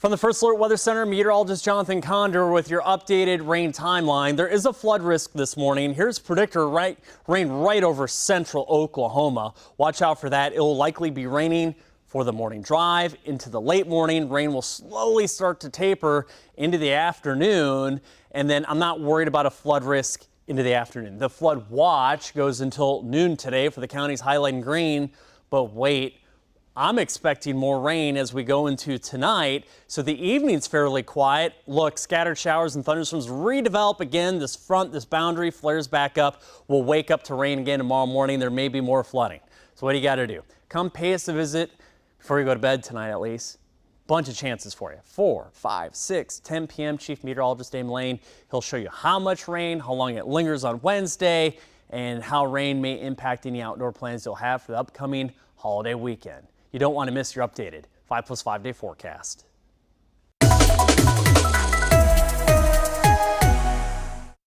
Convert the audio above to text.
From the First Alert Weather Center, meteorologist Jonathan Condor with your updated rain timeline. There is a flood risk this morning. Here's predictor rain right over central Oklahoma. Watch out for that. It will likely be raining for the morning drive into the late morning. Rain will slowly start to taper into the afternoon, and then I'm not worried about a flood risk into the afternoon. The flood watch goes until noon today for the counties highlighted in green, but wait. I'm expecting more rain as we go into tonight, so the evening's fairly quiet. Look, scattered showers and thunderstorms redevelop again. This boundary flares back up. We'll wake up to rain again tomorrow morning. There may be more flooding. So what do you got to do? Come pay us a visit before you go to bed tonight at least. Bunch of chances for you. 4, 5, 6, 10 p.m. Chief Meteorologist Dave Lane. He'll show you how much rain, how long it lingers on Wednesday, and how rain may impact any outdoor plans you'll have for the upcoming holiday weekend. You don't want to miss your updated 5+5 day forecast.